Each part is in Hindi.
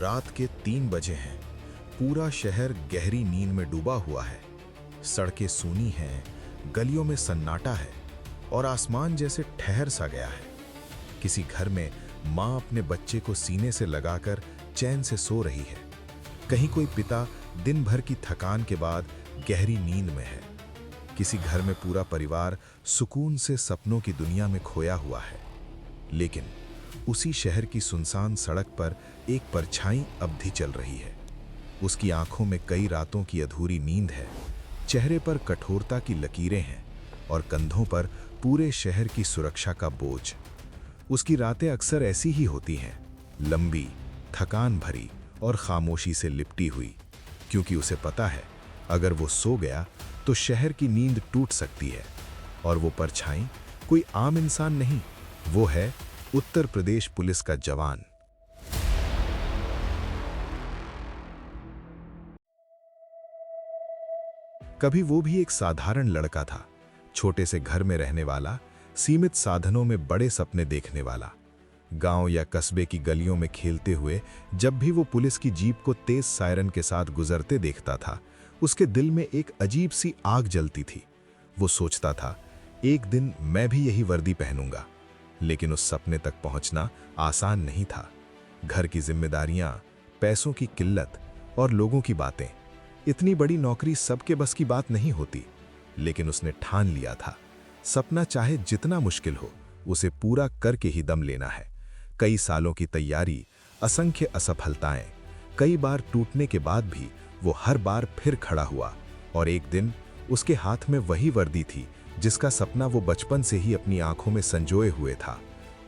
रात के 3 बजे हैं। पूरा शहर गहरी नींद में डूबा हुआ है। सड़कें सूनी हैं, गलियों में सन्नाटा है और आसमान जैसे ठहर सा गया है। किसी घर में माँ अपने बच्चे को सीने से लगाकर चैन से सो रही है। कहीं कोई पिता दिन भर की थकान के बाद गहरी नींद में है। किसी घर में पूरा परिवार सुकून से सपनों की दुनिया में खोया हुआ है। लेकिन उसी शहर की सुनसान सड़क पर एक परछाई अब भी चल रही है। उसकी आंखों में कई रातों की अधूरी नींद है, चेहरे पर कठोरता की लकीरें हैं और कंधों पर पूरे शहर की सुरक्षा का बोझ। उसकी रातें अक्सर ऐसी ही होती हैं, लंबी, थकान भरी और खामोशी से लिपटी हुई, क्योंकि उसे पता है अगर वो सो गया तो शहर की नींद टूट सकती है। और वो परछाई कोई आम इंसान नहीं, वो है उत्तर प्रदेश पुलिस का जवान। कभी वो भी एक साधारण लड़का था, छोटे से घर में रहने वाला, सीमित साधनों में बड़े सपने देखने वाला। गांव या कस्बे की गलियों में खेलते हुए जब भी वो पुलिस की जीप को तेज सायरन के साथ गुजरते देखता था, उसके दिल में एक अजीब सी आग जलती थी। वो सोचता था, एक दिन मैं भी यही वर्दी पहनूंगा। लेकिन उस सपने तक पहुंचना आसान नहीं था। घर की जिम्मेदारियां, पैसों की किल्लत और लोगों की बातें। इतनी बड़ी नौकरी सबके बस की बात नहीं होती। लेकिन उसने ठान लिया था, सपना चाहे जितना मुश्किल हो, उसे पूरा करके ही दम लेना है। कई सालों की तैयारी, असंख्य असफलताएं, कई बार टूटने के बाद भी वो हर बार फिर खड़ा हुआ। और एक दिन उसके हाथ में वही वर्दी थी जिसका सपना वो बचपन से ही अपनी आंखों में संजोए हुए था,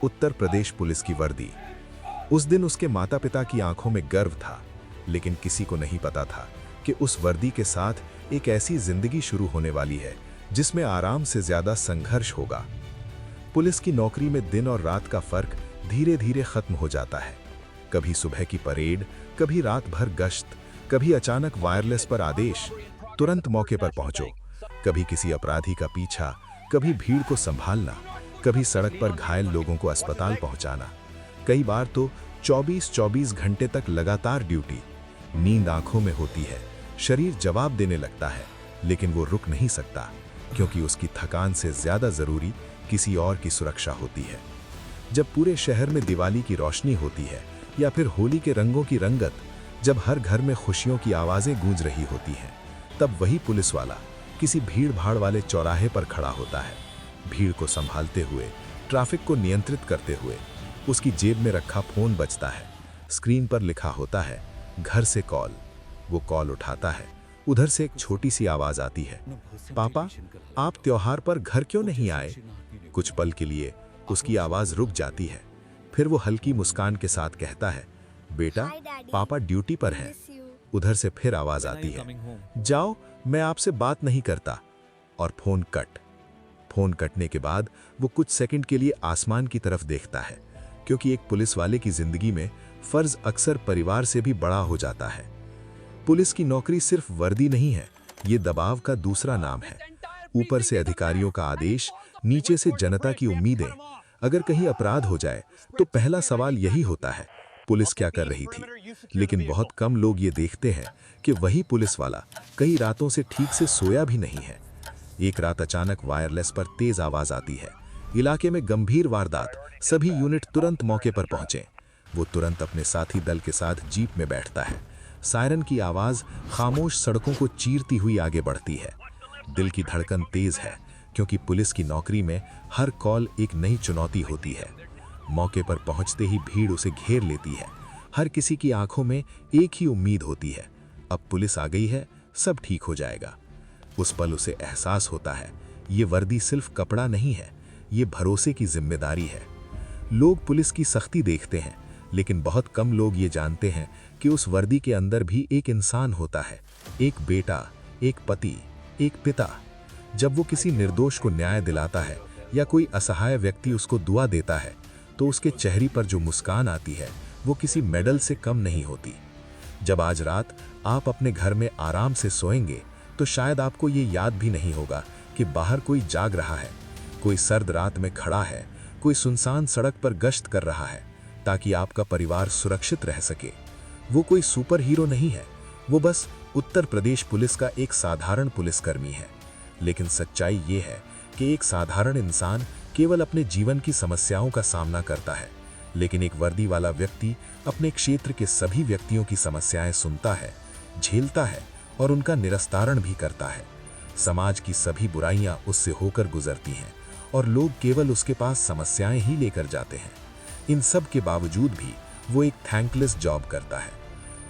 उत्तर प्रदेश पुलिस की वर्दी। उस दिन उसके माता पिता की आंखों में गर्व था, लेकिन किसी को नहीं पता था कि उस वर्दी के साथ एक ऐसी जिंदगी शुरू होने वाली है जिसमें आराम से ज्यादा संघर्ष होगा। पुलिस की नौकरी में दिन और रात का फर्क धीरे धीरे खत्म हो जाता है। कभी सुबह की परेड, कभी रात भर गश्त, कभी अचानक वायरलेस पर आदेश, तुरंत मौके पर पहुंचो। कभी किसी अपराधी का पीछा, कभी भीड़ को संभालना, कभी सड़क पर घायल लोगों को अस्पताल पहुंचाना। कई बार तो 24-24 घंटे तक लगातार ड्यूटी। नींद आंखों में होती है, शरीर जवाब देने लगता है, लेकिन वो रुक नहीं सकता, क्योंकि उसकी थकान से ज्यादा जरूरी किसी और की सुरक्षा होती है। जब पूरे शहर में दिवाली की रोशनी होती है या फिर होली के रंगों की रंगत, जब हर घर में खुशियों की आवाजें गूंज रही होती हैं, तब वही पुलिस वाला किसी भीड़ भाड़ वाले चौराहे पर खड़ा होता है। भीड़ को संभालते हुए, ट्रैफिक को नियंत्रित करते हुए। उसकी जेब में रखा फोन बजता है। स्क्रीन पर लिखा होता है, घर से कॉल। वो कॉल उठाता है। उधर से एक छोटी सी आवाज आती है, पापा, आप त्योहार पर घर क्यों नहीं आए? कुछ पल के लिए उसकी आवाज रुक जाती है। फिर वो हल्की मुस्कान के साथ कहता है, बेटा, पापा ड्यूटी पर हैं। उधर से फिर आवाज आती है, जाओ, मैं आपसे बात नहीं करता। और फोन कट। फोन कटने के बाद वो कुछ सेकंड के लिए आसमान की तरफ देखता है, क्योंकि एक पुलिस वाले की जिंदगी में फर्ज अक्सर परिवार से भी बड़ा हो जाता है। पुलिस की नौकरी सिर्फ वर्दी नहीं है, ये दबाव का दूसरा नाम है। ऊपर से अधिकारियों का आदेश, नीचे से जनता की उम्मीदें। अगर कहीं अपराध हो जाए तो पहला सवाल यही होता है, पुलिस क्या कर रही थी? लेकिन बहुत कम लोग ये देखते हैं कि वही पुलिस वाला कई रातों से ठीक से सोया भी नहीं है। एक रात अचानक वायरलेस पर तेज आवाज आती है, इलाके में गंभीर वारदात, सभी यूनिट तुरंत मौके पर पहुंचे। वो तुरंत अपने साथी दल के साथ जीप में बैठता है। सायरन की आवाज खामोश सड़कों को चीरती हुई आगे बढ़ती है। दिल की धड़कन तेज है, क्योंकि पुलिस की नौकरी में हर कॉल एक नई चुनौती होती है। मौके पर पहुंचते ही भीड़ उसे घेर लेती है। हर किसी की आंखों में एक ही उम्मीद होती है, अब पुलिस आ गई है, सब ठीक हो जाएगा। उस पल उसे एहसास होता है, ये वर्दी सिर्फ कपड़ा नहीं है, ये भरोसे की जिम्मेदारी है। लोग पुलिस की सख्ती देखते हैं, लेकिन बहुत कम लोग ये जानते हैं कि उस वर्दी के अंदर भी एक इंसान होता है, एक बेटा, एक पति, एक पिता। जब वो किसी निर्दोष को न्याय दिलाता है या कोई असहाय व्यक्ति उसको दुआ देता है, तो उसके चेहरे पर जो मुस्कान आती है, वो किसी मेडल से कम नहीं होती। जब आज रात आप अपने घर में आराम से सोएंगे, तो शायद आपको ये याद भी नहीं होगा कि बाहर कोई जाग रहा है, कोई सर्द रात में खड़ा है, कोई सुनसान सड़क पर गश्त कर रहा है, ताकि आपका परिवार सुरक्षित रह सके। वो कोई सुपर हीरो नहीं है, वो बस उत्तर प्रदेश पुलिस का एक साधारण पुलिसकर्मी है। लेकिन सच्चाई ये है कि एक साधारण इंसान केवल अपने जीवन की समस्याओं का सामना करता है, लेकिन एक वर्दी वाला व्यक्ति अपने क्षेत्र के सभी व्यक्तियों की समस्याएं सुनता है, झेलता है और उनका निस्तारण भी करता है। समाज की सभी बुराइयां उससे होकर गुजरती हैं और लोग केवल उसके पास समस्याएं ही लेकर जाते हैं। इन सब के बावजूद भी वो एक थैंकलेस जॉब करता है।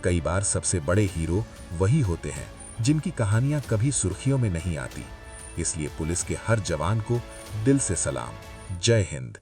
कई बार सबसे बड़े हीरो वही होते हैं जिनकी कहानियां कभी सुर्खियों में नहीं आती। इसलिए पुलिस के हर जवान को दिल से सलाम। जय हिंद।